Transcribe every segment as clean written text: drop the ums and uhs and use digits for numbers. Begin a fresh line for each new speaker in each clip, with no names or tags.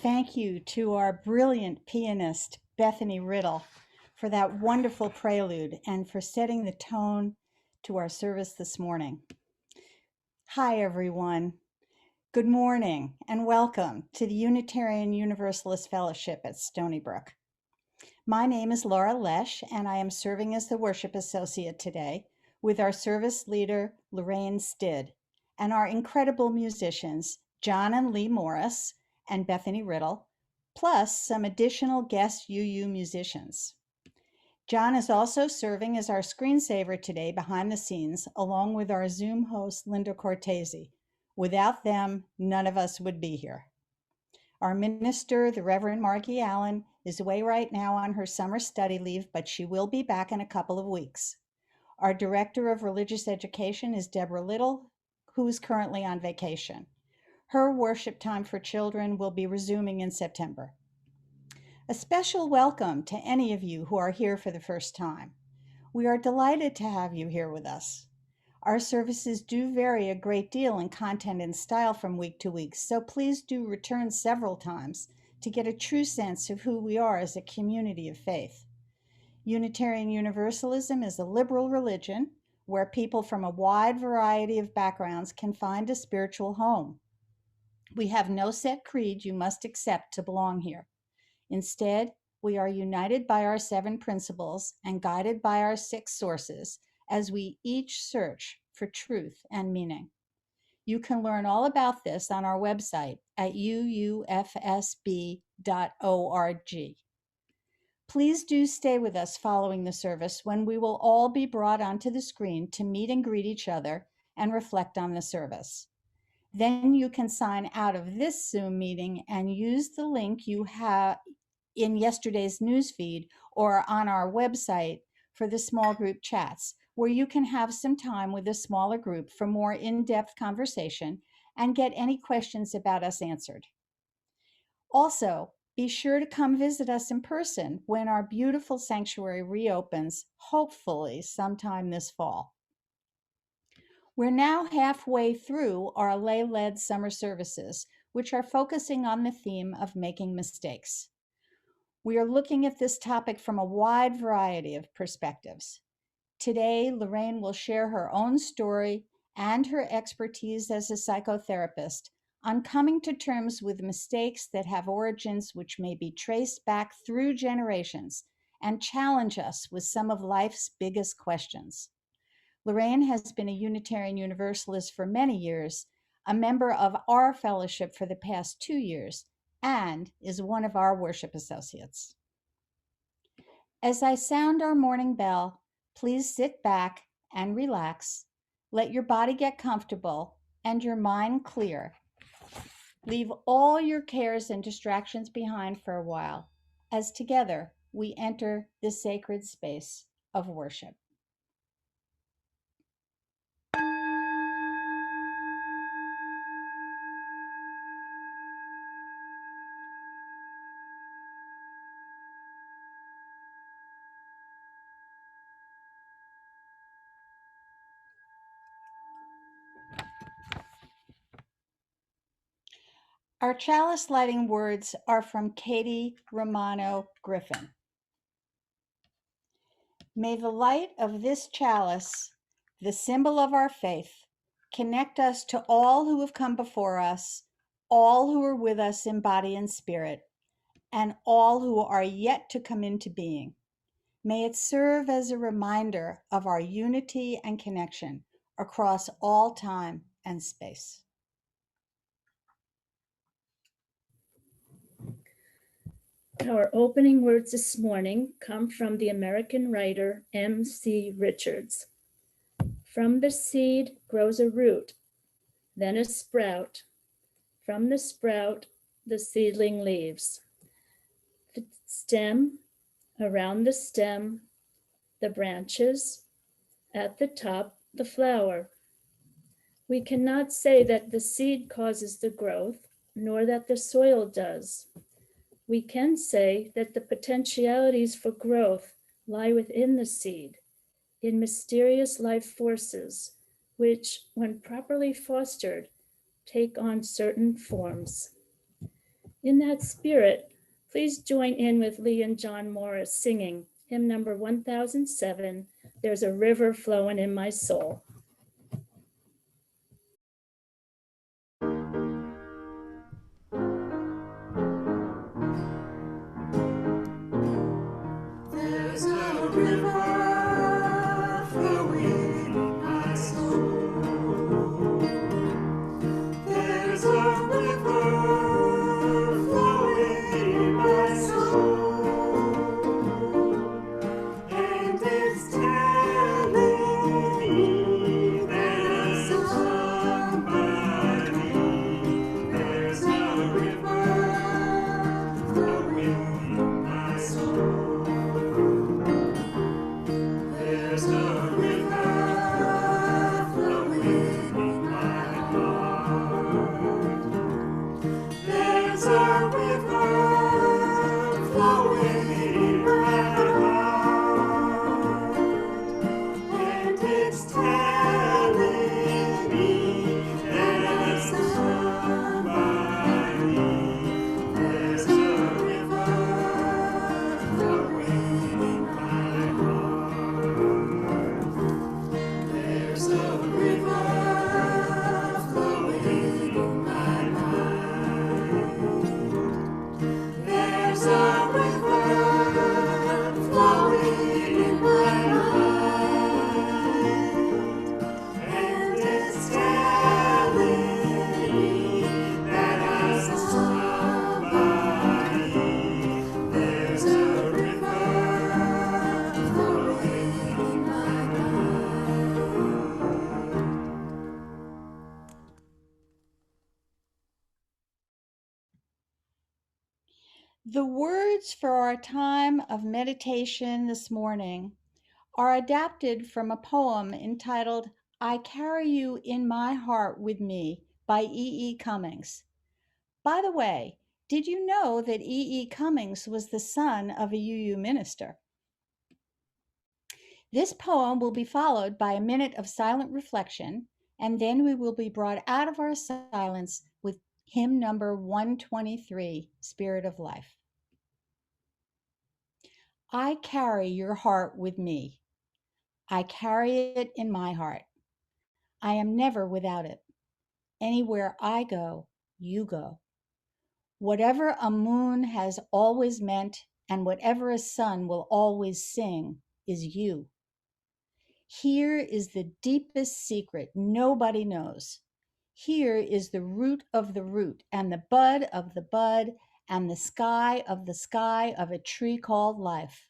thank you to our brilliant pianist, Bethany Riddle, for that wonderful prelude and for setting the tone to our service this morning. Hi, everyone. Good morning and welcome to the Unitarian Universalist Fellowship at Stony Brook. My name is Laura Lesch, and I am serving as the worship associate today with our service leader, Lorraine Stidd, and our incredible musicians, John and Lee Morris and Bethany Riddle, plus some additional guest UU musicians. John is also serving as our screensaver today behind the scenes, along with our Zoom host, Linda Cortese. Without them, none of us would be here. Our minister, the Reverend Margie Allen, is away right now on her summer study leave, but she will be back in a couple of weeks. Our Director of Religious Education is Deborah Little, who is currently on vacation. Her worship time for children will be resuming in September. A special welcome to any of you who are here for the first time. We are delighted to have you here with us. Our services do vary a great deal in content and style from week to week, so please do return several times to get a true sense of who we are as a community of faith. Unitarian Universalism is a liberal religion where people from a wide variety of backgrounds can find a spiritual home. We have no set creed you must accept to belong here. Instead, we are united by our 7 principles and guided by our 6 sources as we each search for truth and meaning. You can learn all about this on our website at uufsb.org. Please do stay with us following the service when we will all be brought onto the screen to meet and greet each other and reflect on the service. Then you can sign out of this Zoom meeting and use the link you have in yesterday's newsfeed or on our website for the small group chats, where you can have some time with a smaller group for more in-depth conversation and get any questions about us answered. Also, be sure to come visit us in person when our beautiful sanctuary reopens, hopefully sometime this fall. We're now halfway through our lay-led summer services, which are focusing on the theme of making mistakes. We are looking at this topic from a wide variety of perspectives. Today, Lorraine will share her own story and her expertise as a psychotherapist on coming to terms with mistakes that have origins which may be traced back through generations and challenge us with some of life's biggest questions. Lorraine has been a Unitarian Universalist for many years, a member of our fellowship for the past 2 years, and is one of our worship associates. As I sound our morning bell, please sit back and relax. Let your body get comfortable and your mind clear. Leave all your cares and distractions behind for a while, as together we enter the sacred space of worship. Our chalice lighting words are from Katie Romano Griffin. May the light of this chalice, the symbol of our faith, connect us to all who have come before us, all who are with us in body and spirit, and all who are yet to come into being. May it serve as a reminder of our unity and connection across all time and space.
Our opening words this morning come from the American writer M.C. Richards. From the seed grows a root, then a sprout. From the sprout, the seedling leaves. The stem, around the stem, the branches, at the top, the flower. We cannot say that the seed causes the growth, nor that the soil does. We can say that the potentialities for growth lie within the seed, in mysterious life forces, which, when properly fostered, take on certain forms. In that spirit, please join in with Lee and John Morris singing hymn number 1007, There's a River Flowing in My Soul.
There's a river flowing in my soul. There's a river flowing in my soul. And it's telling me there's somebody. There's a river flowing in my soul. There's a river flowing in my heart. There's a river flowing in my heart. And it's telling me there's somebody. There's a river flowing in my heart. There's a river flowing in my mind. There's a river flowing in my mind. And it's telling me that I'm somebody. There's a river flowing in my mind.
The words for our time of meditation this morning are adapted from a poem entitled I Carry You in My Heart with Me by E. E. Cummings. By the way, did you know that E. E. Cummings was the son of a UU minister? This poem will be followed by a minute of silent reflection, and then we will be brought out of our silence with hymn number 123, Spirit of Life. I carry your heart with me. I carry it in my heart. I am never without it. Anywhere I go, you go. Whatever a moon has always meant and whatever a sun will always sing is you. Here is the deepest secret nobody knows. Here is the root of the root and the bud of the bud and the sky of a tree called life,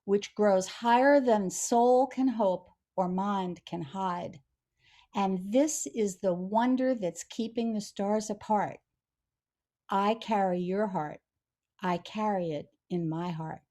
which grows higher than soul can hope or mind can hide. And this is the wonder that's keeping the stars apart. I carry your heart. I carry it in my heart.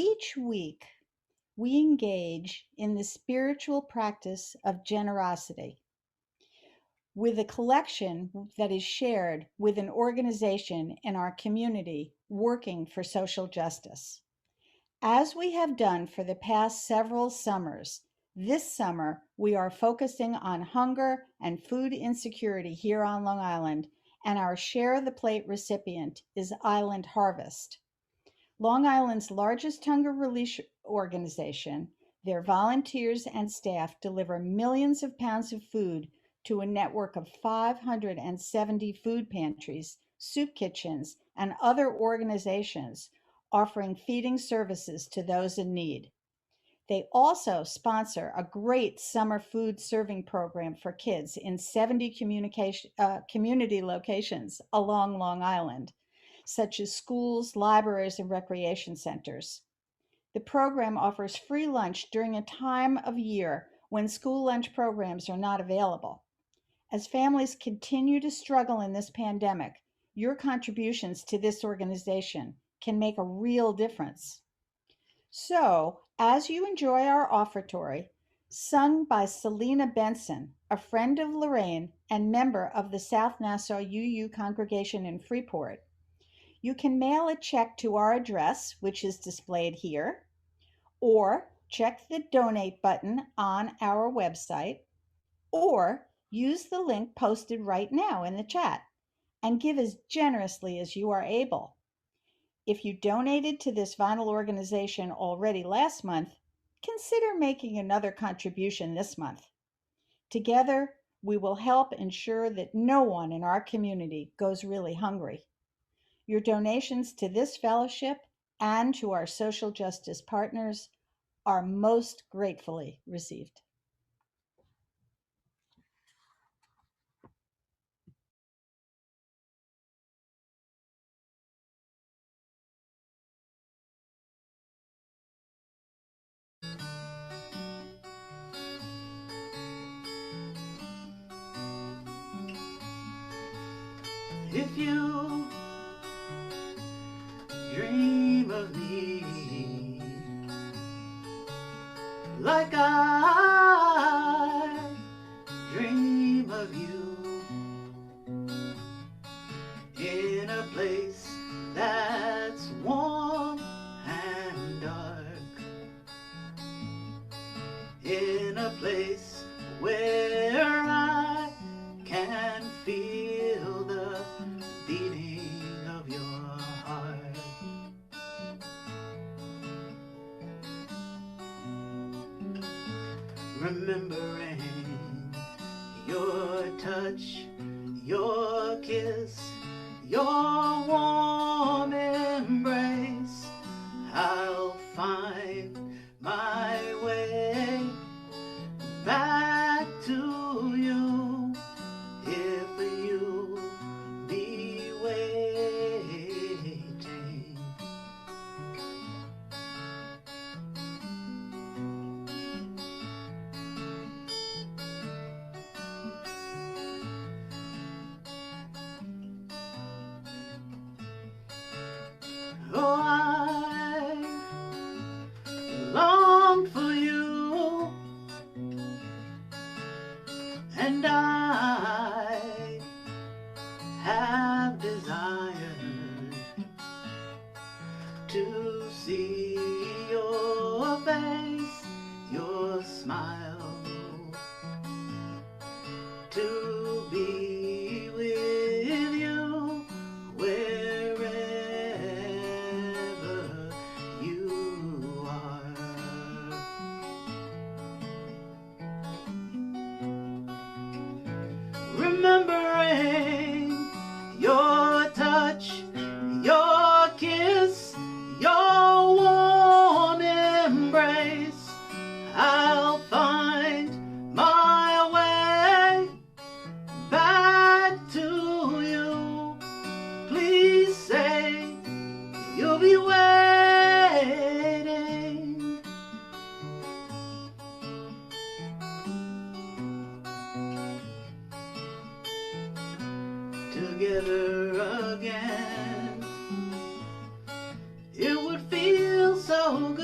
Each week, we engage in the spiritual practice of generosity with a collection that is shared with an organization in our community working for social justice. As we have done for the past several summers, this summer we are focusing on hunger and food insecurity here on Long Island, and our Share the Plate recipient is Island Harvest. Long Island's largest hunger relief organization, their volunteers and staff deliver millions of pounds of food to a network of 570 food pantries, soup kitchens, and other organizations offering feeding services to those in need. They also sponsor a great summer food serving program for kids in 70 community locations along Long Island, such as schools, libraries, and recreation centers. The program offers free lunch during a time of year when school lunch programs are not available. As families continue to struggle in this pandemic, your contributions to this organization can make a real difference. So, as you enjoy our offertory, sung by Selina Benson, a friend of Lorraine and member of the South Nassau UU congregation in Freeport, you can mail a check to our address, which is displayed here, or check the donate button on our website, or use the link posted right now in the chat and give as generously as you are able. If you donated to this vinyl organization already last month, consider making another contribution this month. Together, we will help ensure that no one in our community goes really hungry. Your donations to this fellowship and to our social justice partners are most gratefully received.
If you dream of me like I dream of you, in a place that's warm and dark, in a place where I can feel the beating of your heart. Remembering your touch, your kiss, your warm embrace, I'll find my way back to you if you be waiting. Oh, I long for you, and I have desired to see your face, your smile, to be with you wherever you are. Remembering your touch, your kiss, your warm embrace, I'll find my way back to you. Please say you'll be waiting. Together again, it would feel so good.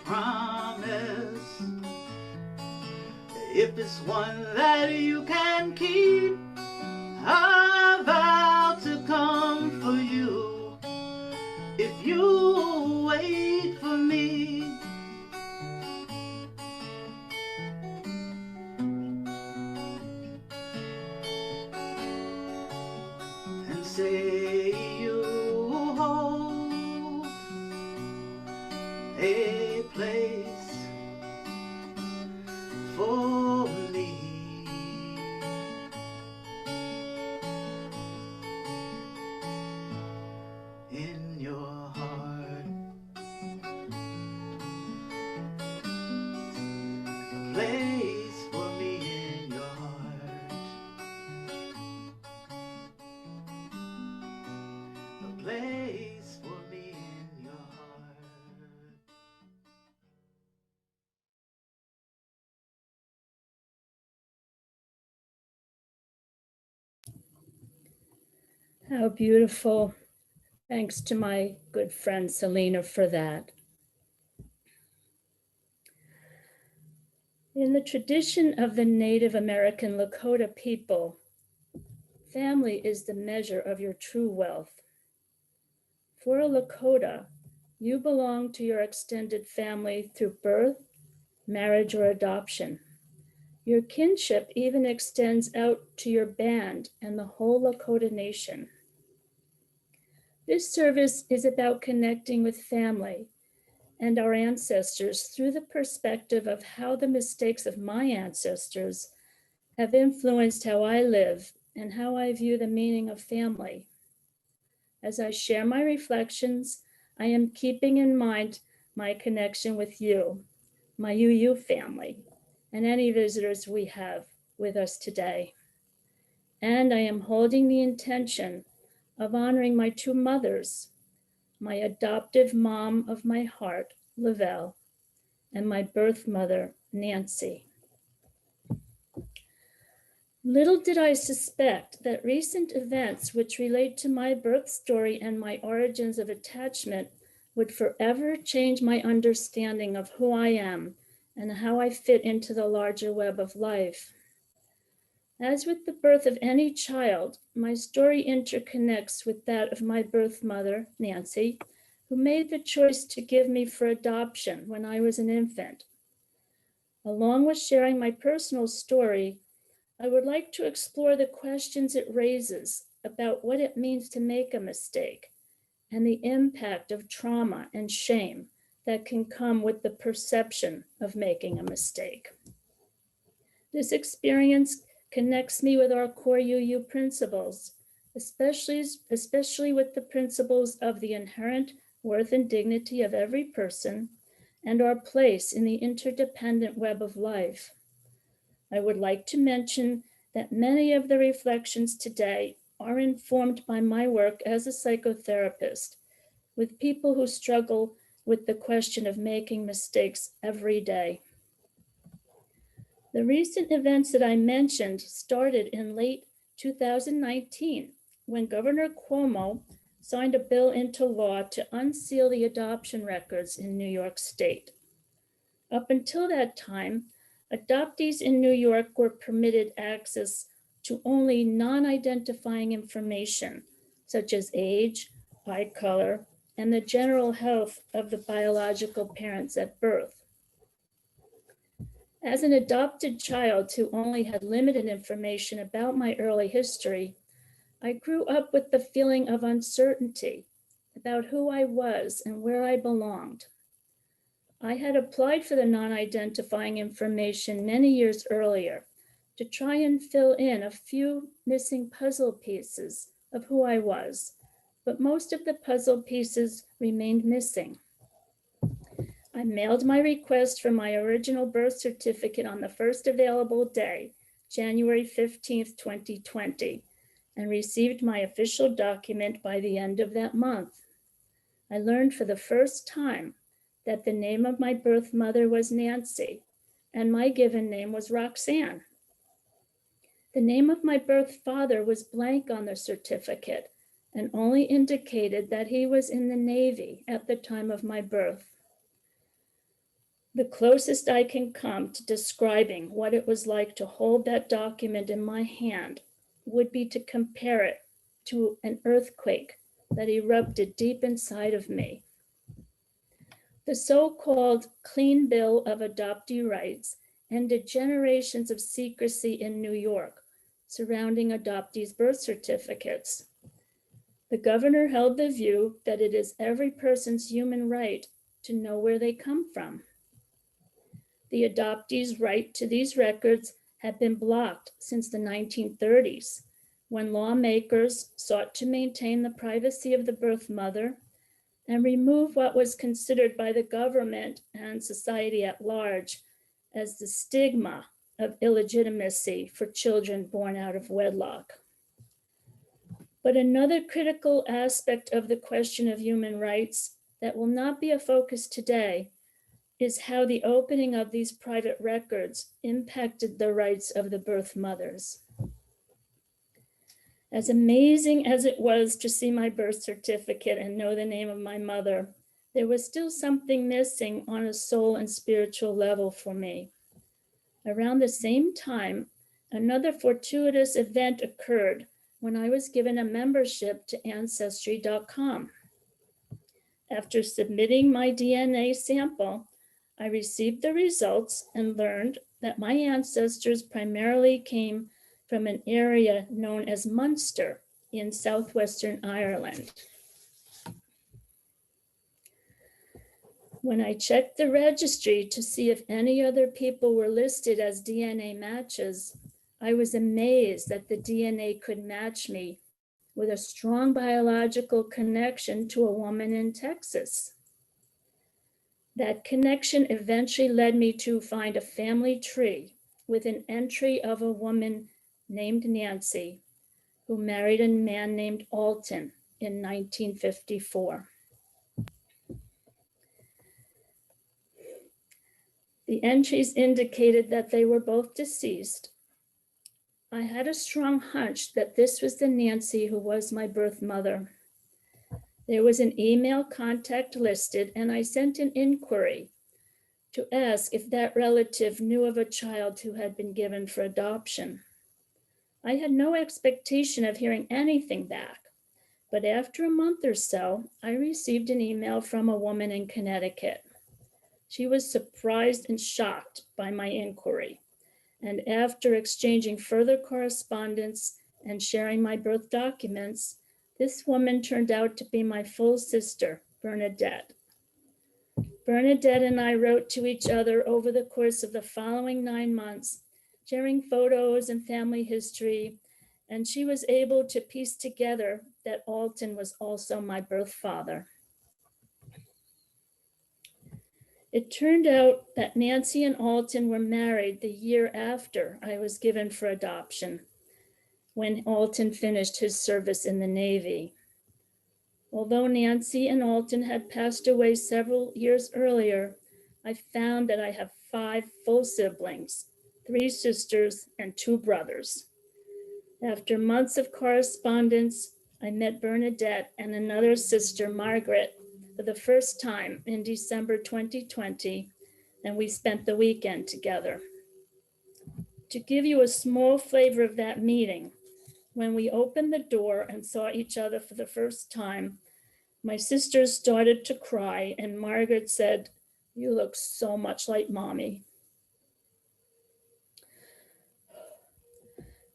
promise. If it's one that you can keep, I vow to come for you. If you wait for me, and say you hold a place for me in your heart, a place for me in your heart, a place for me in your heart.
How beautiful. Thanks to my good friend Selina for that. In the tradition of the Native American Lakota people, family is the measure of your true wealth. For a Lakota, you belong to your extended family through birth, marriage, or adoption. Your kinship even extends out to your band and the whole Lakota nation. This service is about connecting with family and our ancestors through the perspective of how the mistakes of my ancestors have influenced how I live and how I view the meaning of family. As I share my reflections, I am keeping in mind my connection with you, my UU family, and any visitors we have with us today. And I am holding the intention of honoring my two mothers, my adoptive mom of my heart, Lavelle, and my birth mother, Nancy. Little did I suspect that recent events which relate to my birth story and my origins of attachment would forever change my understanding of who I am and how I fit into the larger web of life. As with the birth of any child, my story interconnects with that of my birth mother, Nancy, who made the choice to give me for adoption when I was an infant. Along with sharing my personal story, I would like to explore the questions it raises about what it means to make a mistake and the impact of trauma and shame that can come with the perception of making a mistake. This experience connects me with our core UU principles, especially with the principles of the inherent worth and dignity of every person and our place in the interdependent web of life. I would like to mention that many of the reflections today are informed by my work as a psychotherapist with people who struggle with the question of making mistakes every day. The recent events that I mentioned started in late 2019 when Governor Cuomo signed a bill into law to unseal the adoption records in New York State. Up until that time, adoptees in New York were permitted access to only non-identifying information, such as age, eye color, and the general health of the biological parents at birth. As an adopted child who only had limited information about my early history, I grew up with the feeling of uncertainty about who I was and where I belonged. I had applied for the non-identifying information many years earlier to try and fill in a few missing puzzle pieces of who I was, but most of the puzzle pieces remained missing. I mailed my request for my original birth certificate on the first available day, January 15th, 2020, and received my official document by the end of that month. I learned for the first time that the name of my birth mother was Nancy, and my given name was Roxanne. The name of my birth father was blank on the certificate and only indicated that he was in the Navy at the time of my birth. The closest I can come to describing what it was like to hold that document in my hand would be to compare it to an earthquake that erupted deep inside of me. The so-called Clean Bill of Adoptee Rights ended generations of secrecy in New York surrounding adoptees' birth certificates. The governor held the view that it is every person's human right to know where they come from. The adoptees' right to these records had been blocked since the 1930s, when lawmakers sought to maintain the privacy of the birth mother and remove what was considered by the government and society at large as the stigma of illegitimacy for children born out of wedlock. But another critical aspect of the question of human rights that will not be a focus today is how the opening of these private records impacted the rights of the birth mothers. As amazing as it was to see my birth certificate and know the name of my mother, there was still something missing on a soul and spiritual level for me. Around the same time, another fortuitous event occurred when I was given a membership to Ancestry.com. After submitting my DNA sample, I received the results and learned that my ancestors primarily came from an area known as Munster in southwestern Ireland. When I checked the registry to see if any other people were listed as DNA matches, I was amazed that the DNA could match me with a strong biological connection to a woman in Texas. That connection eventually led me to find a family tree with an entry of a woman named Nancy, who married a man named Alton in 1954. The entries indicated that they were both deceased. I had a strong hunch that this was the Nancy who was my birth mother. There was an email contact listed, and I sent an inquiry to ask if that relative knew of a child who had been given for adoption. I had no expectation of hearing anything back, but after a month or so, I received an email from a woman in Connecticut. She was surprised and shocked by my inquiry, and after exchanging further correspondence and sharing my birth documents, this woman turned out to be my full sister, Bernadette. Bernadette and I wrote to each other over the course of the following 9 months, sharing photos and family history, and she was able to piece together that Alton was also my birth father. It turned out that Nancy and Alton were married the year after I was given for adoption, when Alton finished his service in the Navy. Although Nancy and Alton had passed away several years earlier, I found that I have 5 full siblings, 3 sisters and 2 brothers. After months of correspondence, I met Bernadette and another sister, Margaret, for the first time in December 2020, and we spent the weekend together. To give you a small flavor of that meeting, when we opened the door and saw each other for the first time, my sisters started to cry, and Margaret said, "You look so much like Mommy."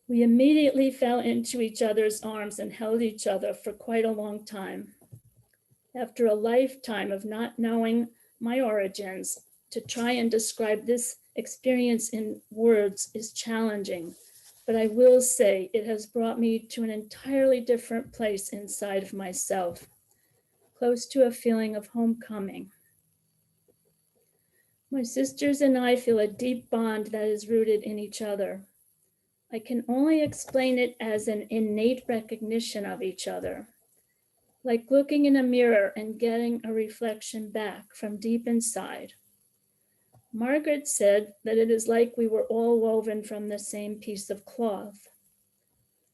We immediately fell into each other's arms and held each other for quite a long time. After a lifetime of not knowing my origins, to try and describe this experience in words is challenging, but I will say it has brought me to an entirely different place inside of myself, close to a feeling of homecoming. My sisters and I feel a deep bond that is rooted in each other. I can only explain it as an innate recognition of each other, like looking in a mirror and getting a reflection back from deep inside. Margaret said that it is like we were all woven from the same piece of cloth.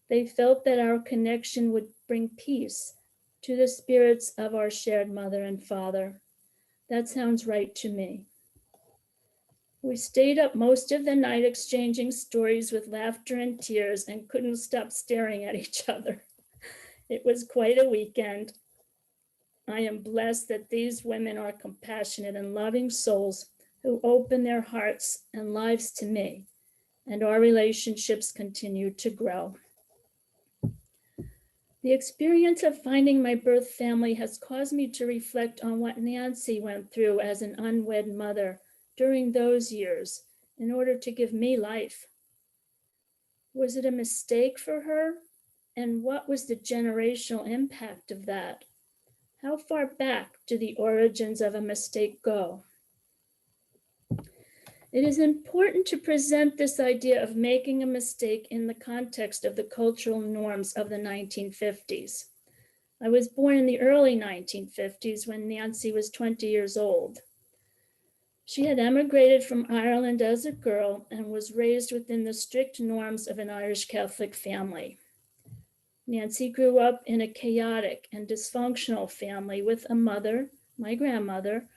They felt that our connection would bring peace to the spirits of our shared mother and father. That sounds right to me. We stayed up most of the night exchanging stories with laughter and tears and couldn't stop staring at each other. It was quite a weekend. I am blessed that these women are compassionate and loving souls who open their hearts and lives to me, and our relationships continue to grow. The experience of finding my birth family has caused me to reflect on what Nancy went through as an unwed mother during those years in order to give me life. Was it a mistake for her? And what was the generational impact of that? How far back do the origins of a mistake go? It is important to present this idea of making a mistake in the context of the cultural norms of the 1950s. I was born in the early 1950s when Nancy was 20 years old. She had emigrated from Ireland as a girl and was raised within the strict norms of an Irish Catholic family. Nancy grew up in a chaotic and dysfunctional family with a mother, my grandmother,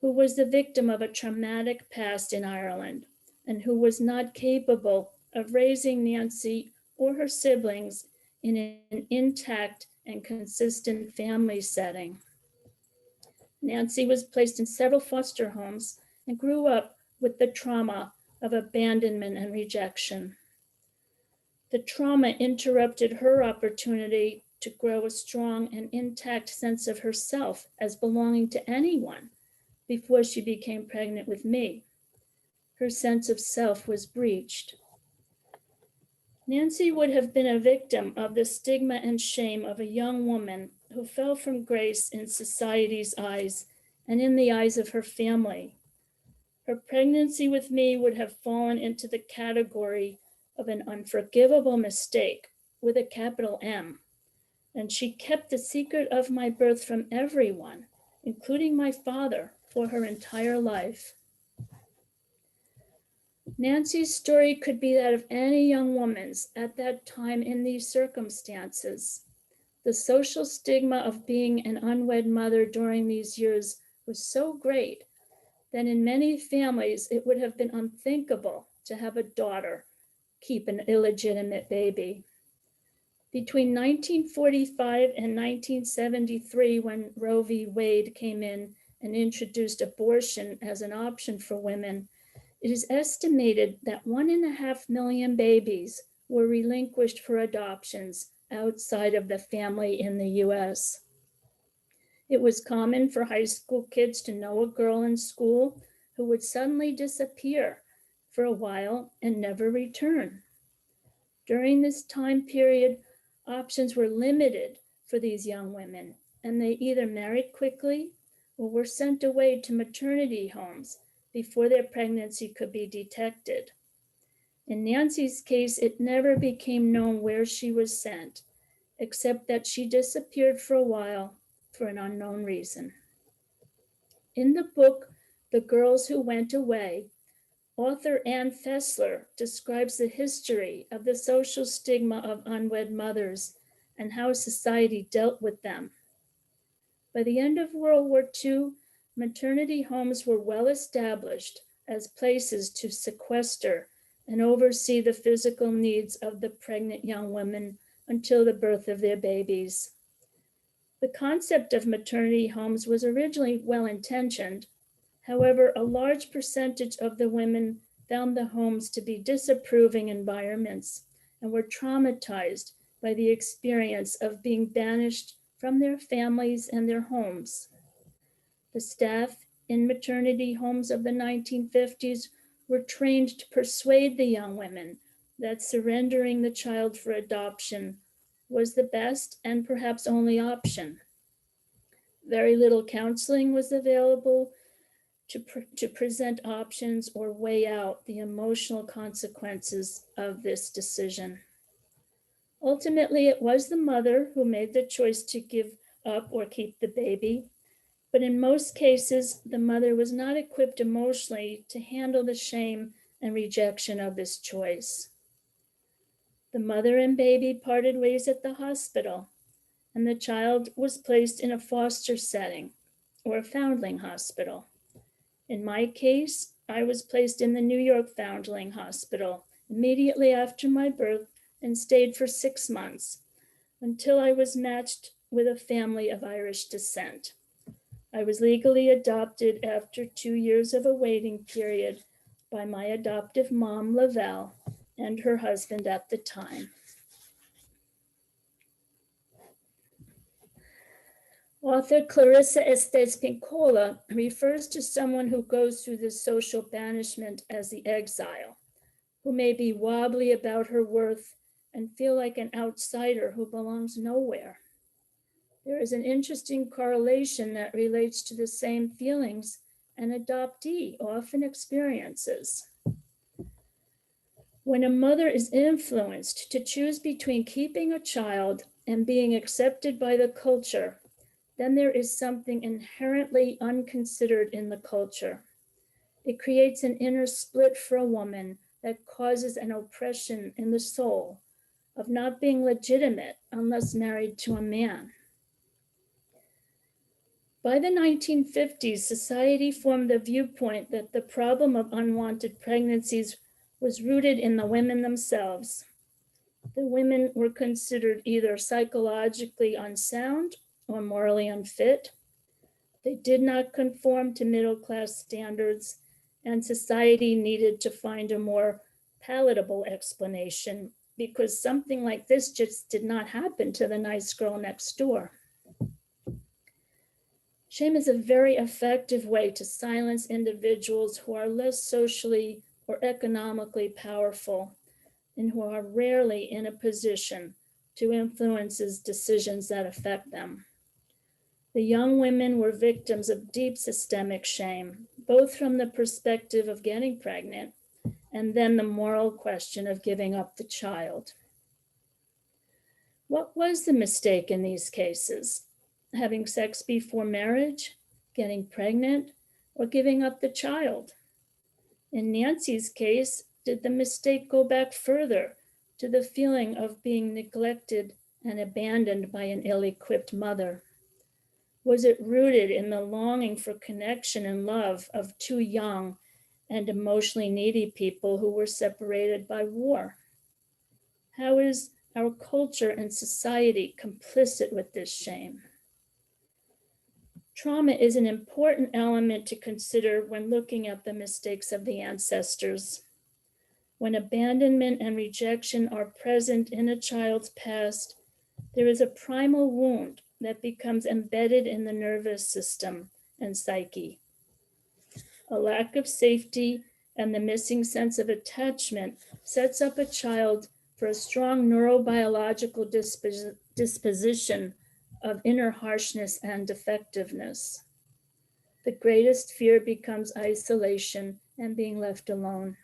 who was the victim of a traumatic past in Ireland and who was not capable of raising Nancy or her siblings in an intact and consistent family setting. Nancy was placed in several foster homes and grew up with the trauma of abandonment and rejection. The trauma interrupted her opportunity to grow a strong and intact sense of herself as belonging to anyone before she became pregnant with me. Her sense of self was breached. Nancy would have been a victim of the stigma and shame of a young woman who fell from grace in society's eyes and in the eyes of her family. Her pregnancy with me would have fallen into the category of an unforgivable mistake with a capital M, and she kept the secret of my birth from everyone, including my father, for her entire life. Nancy's story could be that of any young woman's at that time in these circumstances. The social stigma of being an unwed mother during these years was so great that in many families it would have been unthinkable to have a daughter keep an illegitimate baby. Between 1945 and 1973, when Roe v. Wade came in and introduced abortion as an option for women, it is estimated that 1.5 million babies were relinquished for adoptions outside of the family in the US. It was common for high school kids to know a girl in school who would suddenly disappear for a while and never return. During this time period, options were limited for these young women, and they either married quickly or were sent away to maternity homes before their pregnancy could be detected. In Nancy's case, it never became known where she was sent, except that she disappeared for a while for an unknown reason. In the book, The Girls Who Went Away, author Ann Fessler describes the history of the social stigma of unwed mothers and how society dealt with them. By the end of World War II, maternity homes were well established as places to sequester and oversee the physical needs of the pregnant young women until the birth of their babies. The concept of maternity homes was originally well-intentioned. However, a large percentage of the women found the homes to be disapproving environments and were traumatized by the experience of being banished from their families and their homes. The staff in maternity homes of the 1950s were trained to persuade the young women that surrendering the child for adoption was the best and perhaps only option. Very little counseling was available to present options or weigh out the emotional consequences of this decision. Ultimately, it was the mother who made the choice to give up or keep the baby, but in most cases, the mother was not equipped emotionally to handle the shame and rejection of this choice. The mother and baby parted ways at the hospital, and the child was placed in a foster setting or a foundling hospital. In my case, I was placed in the New York Foundling Hospital immediately after my birth and stayed for 6 months until I was matched with a family of Irish descent. I was legally adopted after 2 years of a waiting period by my adoptive mom, Lavelle, and her husband at the time. Author Clarissa Estes Pincola refers to someone who goes through this social banishment as the exile, who may be wobbly about her worth and feel like an outsider who belongs nowhere. There is an interesting correlation that relates to the same feelings an adoptee often experiences. When a mother is influenced to choose between keeping a child and being accepted by the culture, then there is something inherently unconsidered in the culture. It creates an inner split for a woman that causes an oppression in the soul of not being legitimate unless married to a man. By the 1950s, society formed the viewpoint that the problem of unwanted pregnancies was rooted in the women themselves. The women were considered either psychologically unsound or morally unfit. They did not conform to middle-class standards, and society needed to find a more palatable explanation because something like this just did not happen to the nice girl next door. Shame is a very effective way to silence individuals who are less socially or economically powerful and who are rarely in a position to influence decisions that affect them. The young women were victims of deep systemic shame, both from the perspective of getting pregnant and then the moral question of giving up the child. What was the mistake in these cases? Having sex before marriage, getting pregnant, or giving up the child? In Nancy's case, did the mistake go back further to the feeling of being neglected and abandoned by an ill-equipped mother? Was it rooted in the longing for connection and love of two young and emotionally needy people who were separated by war? How is our culture and society complicit with this shame? Trauma is an important element to consider when looking at the mistakes of the ancestors. When abandonment and rejection are present in a child's past, there is a primal wound that becomes embedded in the nervous system and psyche. A lack of safety and the missing sense of attachment sets up a child for a strong neurobiological disposition of inner harshness and defectiveness. The greatest fear becomes isolation and being left alone.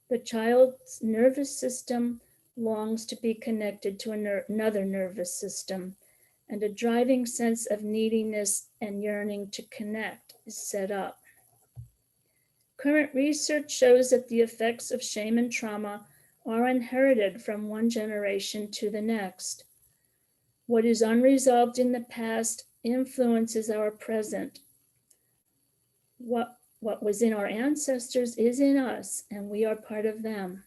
The child's nervous system longs to be connected to another nervous system, and a driving sense of neediness and yearning to connect is set up. Current research shows that the effects of shame and trauma are inherited from one generation to the next. What is unresolved in the past influences our present. What was in our ancestors is in us, and we are part of them.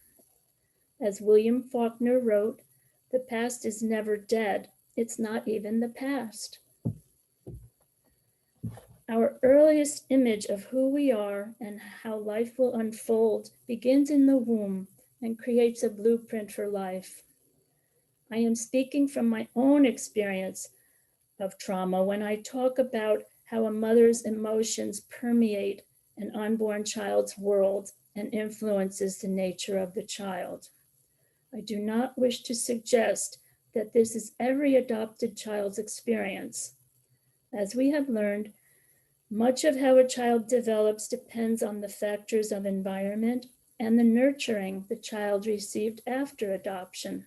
As William Faulkner wrote, the past is never dead. It's not even the past. Our earliest image of who we are and how life will unfold begins in the womb and creates a blueprint for life. I am speaking from my own experience of trauma when I talk about how a mother's emotions permeate an unborn child's world and influences the nature of the child. I do not wish to suggest that this is every adopted child's experience. As we have learned, much of how a child develops depends on the factors of environment and the nurturing the child received after adoption.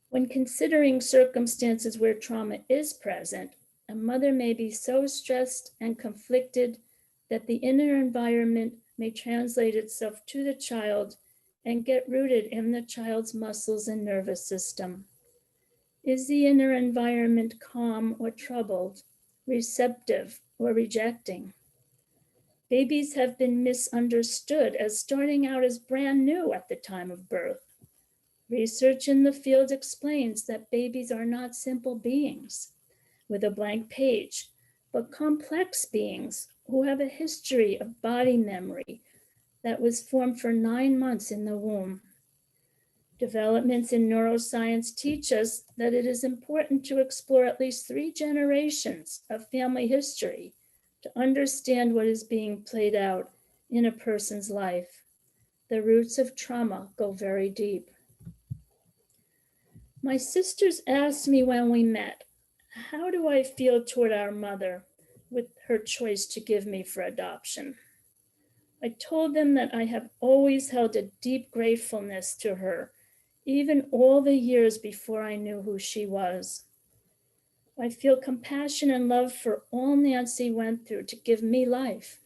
When considering circumstances where trauma is present, a mother may be so stressed and conflicted that the inner environment may translate itself to the child and get rooted in the child's muscles and nervous system. Is the inner environment calm or troubled, receptive or rejecting? Babies have been misunderstood as starting out as brand new at the time of birth. Research in the field explains that babies are not simple beings with a blank page, but complex beings who have a history of body memory that was formed for 9 months in the womb. Developments in neuroscience teach us that it is important to explore at least 3 generations of family history to understand what is being played out in a person's life. The roots of trauma go very deep. My sisters asked me when we met, how do I feel toward our mother with her choice to give me for adoption? I told them that I have always held a deep gratefulness to her, even all the years before I knew who she was. I feel compassion and love for all Nancy went through to give me life.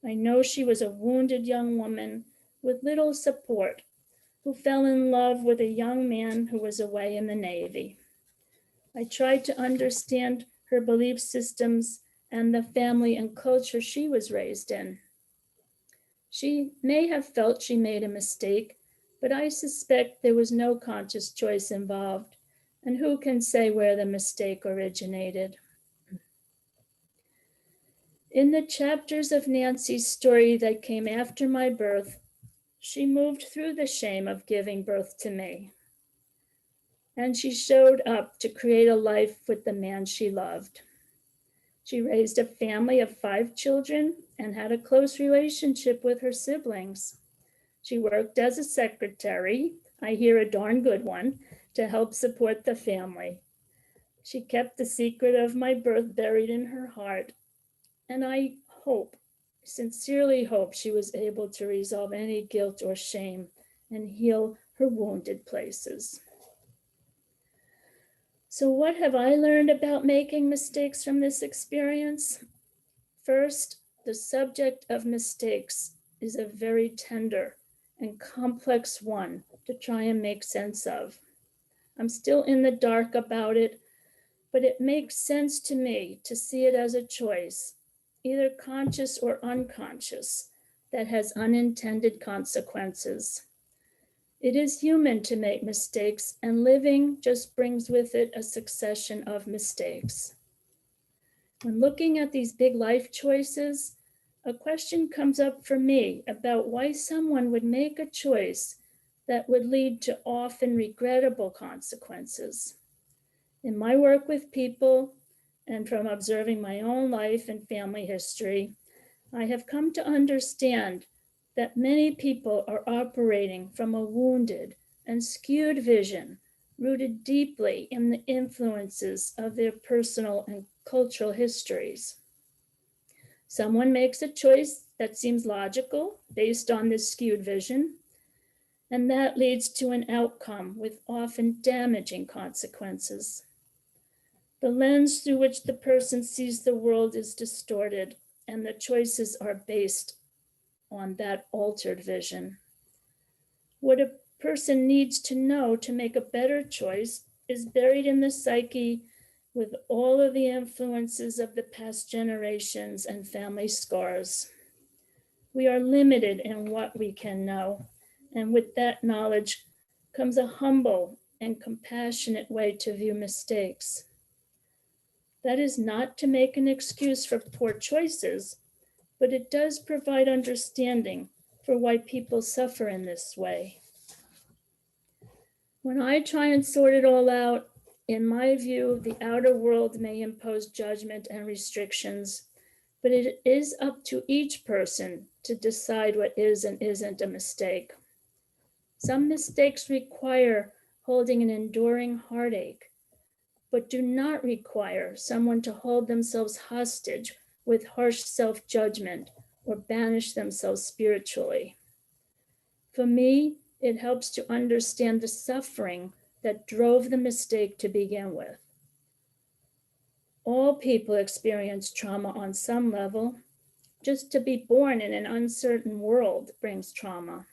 I know she was a wounded young woman with little support who fell in love with a young man who was away in the Navy. I tried to understand her belief systems and the family and culture she was raised in. She may have felt she made a mistake, but I suspect there was no conscious choice involved, and who can say where the mistake originated? In the chapters of Nancy's story that came after my birth, she moved through the shame of giving birth to me, and she showed up to create a life with the man she loved. She raised a family of 5 children and had a close relationship with her siblings. She worked as a secretary, I hear a darn good one, to help support the family. She kept the secret of my birth buried in her heart, and I sincerely hope she was able to resolve any guilt or shame and heal her wounded places. So what have I learned about making mistakes from this experience? First, the subject of mistakes is a very tender and complex one to try and make sense of. I'm still in the dark about it, but it makes sense to me to see it as a choice, either conscious or unconscious, that has unintended consequences. It is human to make mistakes, and living just brings with it a succession of mistakes. When looking at these big life choices, a question comes up for me about why someone would make a choice that would lead to often regrettable consequences. In my work with people and from observing my own life and family history, I have come to understand that many people are operating from a wounded and skewed vision rooted deeply in the influences of their personal and cultural histories. Someone makes a choice that seems logical based on this skewed vision, and that leads to an outcome with often damaging consequences. The lens through which the person sees the world is distorted, and the choices are based on that altered vision. What a person needs to know to make a better choice is buried in the psyche with all of the influences of the past generations and family scars. We are limited in what we can know, and with that knowledge comes a humble and compassionate way to view mistakes. That is not to make an excuse for poor choices, but it does provide understanding for why people suffer in this way. When I try and sort it all out, in my view, the outer world may impose judgment and restrictions, but it is up to each person to decide what is and isn't a mistake. Some mistakes require holding an enduring heartache, but do not require someone to hold themselves hostage with harsh self-judgment or banish themselves spiritually. For me, it helps to understand the suffering that drove the mistake to begin with. All people experience trauma on some level. Just to be born in an uncertain world brings trauma.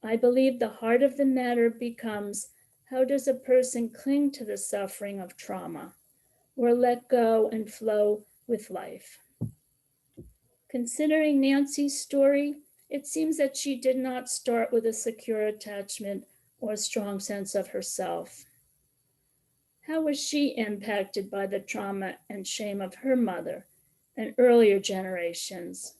I believe the heart of the matter becomes, how does a person cling to the suffering of trauma or let go and flow with life? Considering Nancy's story, it seems that she did not start with a secure attachment or a strong sense of herself. How was she impacted by the trauma and shame of her mother and earlier generations?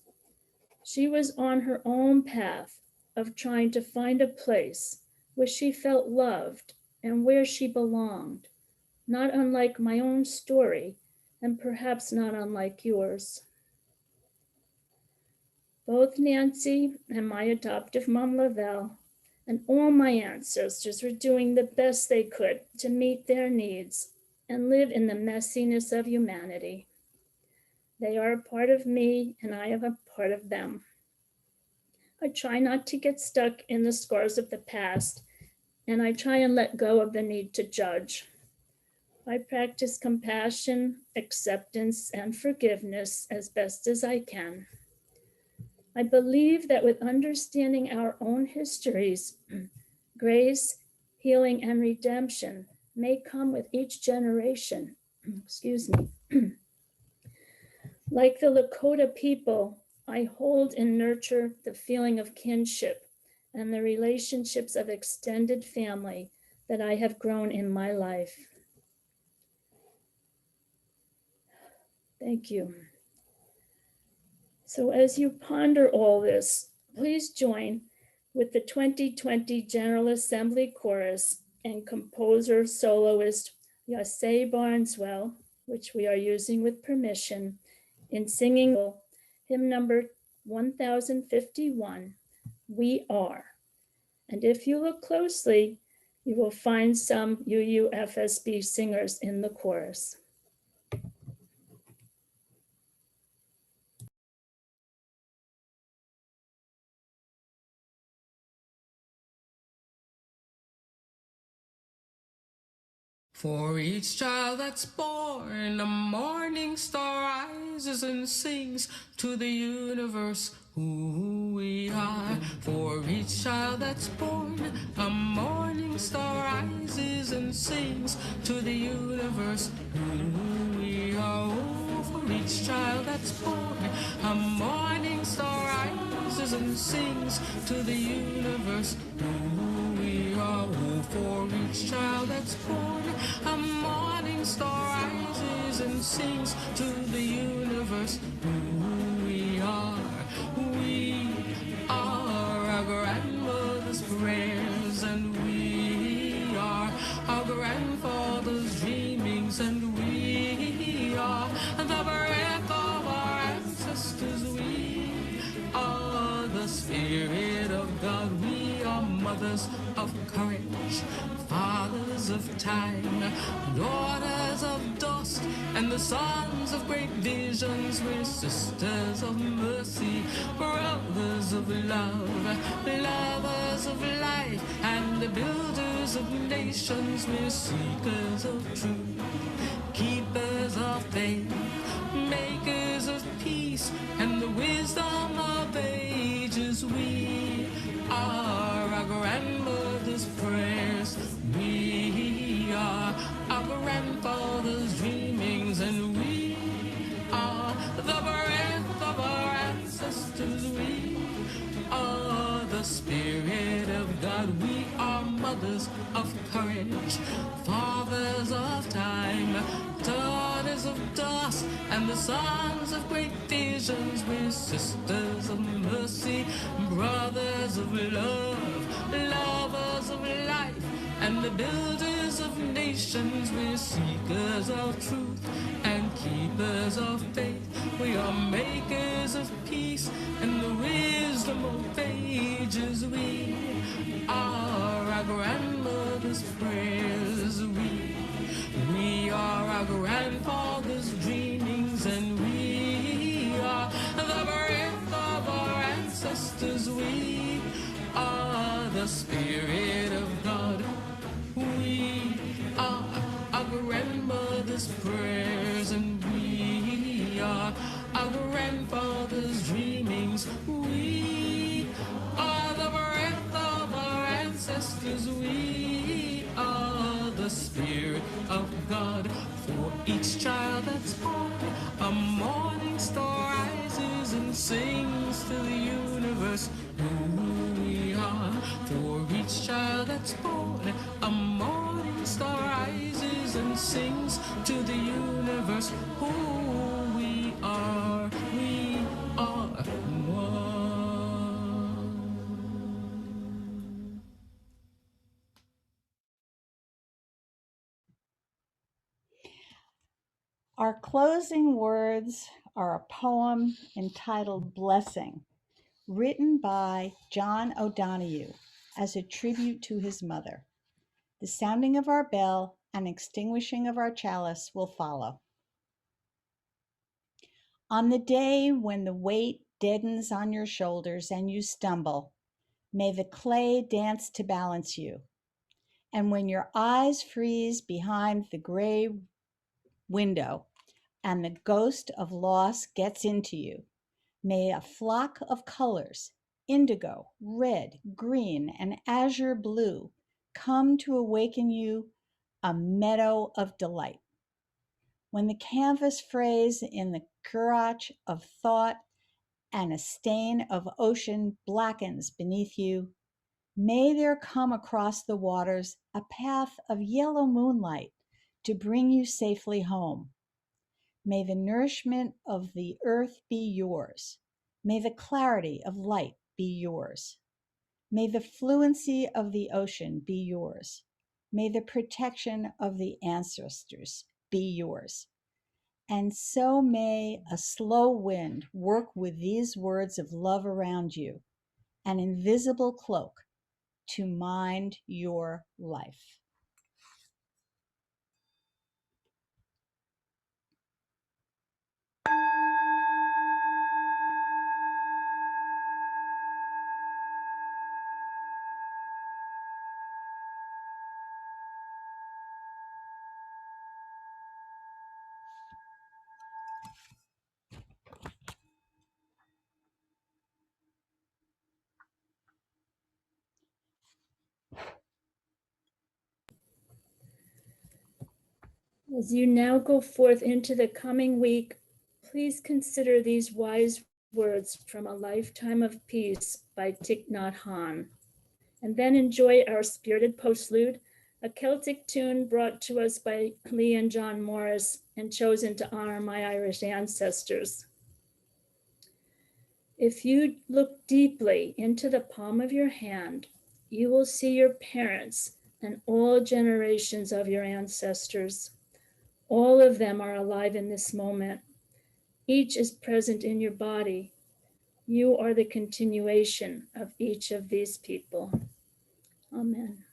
She was on her own path of trying to find a place where she felt loved and where she belonged, not unlike my own story, and perhaps not unlike yours. Both Nancy and my adoptive mom, Lavelle, and all my ancestors were doing the best they could to meet their needs and live in the messiness of humanity. They are a part of me, and I am a part of them. I try not to get stuck in the scars of the past, and I try and let go of the need to judge. I practice compassion, acceptance, and forgiveness as best as I can. I believe that with understanding our own histories, grace, healing, and redemption may come with each generation. Excuse me. Like the Lakota people, I hold and nurture the feeling of kinship and the relationships of extended family that I have grown in my life. Thank you. So as you ponder all this, please join with the 2020 General Assembly Chorus and composer soloist Ysaye Barnwell, which we are using with permission, in singing hymn number 1051, We Are. And if you look closely, you will find some UUFSB singers in the chorus.
For each child that's born, a morning star rises and sings to the universe who we are. For each child that's born, a morning star rises and sings to the universe who we are. Oh, for each child that's born, a morning star rises and sings to the universe who we are. Oh, for each child that's born, a morning star rises and sings to the universe who we are. We are our grandmother's prayers, and we are our grandfather's dreamings, and we are the breath of our ancestors. We are the Spirit of God. We are mothers of courage, fathers of time, daughters of dust, and the sons of great visions. We're sisters of mercy, brothers of love, lovers of life, and the builders of nations. We're seekers of truth, keepers of faith, makers of peace, and the wisdom of ages. We are our grandmother's prayers. We are our grandfather's dreamings, and we are the breath of our ancestors. We are the Spirit of God. We are mothers of courage, fathers of time, daughters of dust, and the sons of great visions. We're sisters of mercy, brothers of love, lovers of life, and the builders of nations. We're seekers of truth and keepers of faith. We are makers of peace and the wisdom of ages. We are our grandmother's prayers. We are our grandfather's dreamings, and we are the breath of our ancestors. We are the Spirit of God. We are our grandmother's prayers, and we are our grandfather's dreamings. We are the breath of our ancestors. We are the Spirit of God. For each child that's born, a morning star rises rises and sings to the universe who we are. For each child that's born, a morning star rises and sings to the universe who we are. We are one.
Our closing words are a poem entitled Blessing, written by John O'Donoghue as a tribute to his mother. The sounding of our bell and extinguishing of our chalice will follow. On the day when the weight deadens on your shoulders and you stumble, may the clay dance to balance you. And when your eyes freeze behind the gray window and the ghost of loss gets into you, may a flock of colors, indigo, red, green, and azure blue, come to awaken you a meadow of delight. When the canvas frays in the curach of thought and a stain of ocean blackens beneath you, may there come across the waters a path of yellow moonlight to bring you safely home. May the nourishment of the earth be yours. May the clarity of light be yours. May the fluency of the ocean be yours. May the protection of the ancestors be yours. And so may a slow wind work with these words of love around you, an invisible cloak to mind your life.
As you now go forth into the coming week, please consider these wise words from A Lifetime of Peace by Thich Nhat Hanh, and then enjoy our spirited postlude, a Celtic tune brought to us by Lee and John Morris and chosen to honor my Irish ancestors. If you look deeply into the palm of your hand, you will see your parents and all generations of your ancestors. All of them are alive in this moment. Each is present in your body. You are the continuation of each of these people. Amen.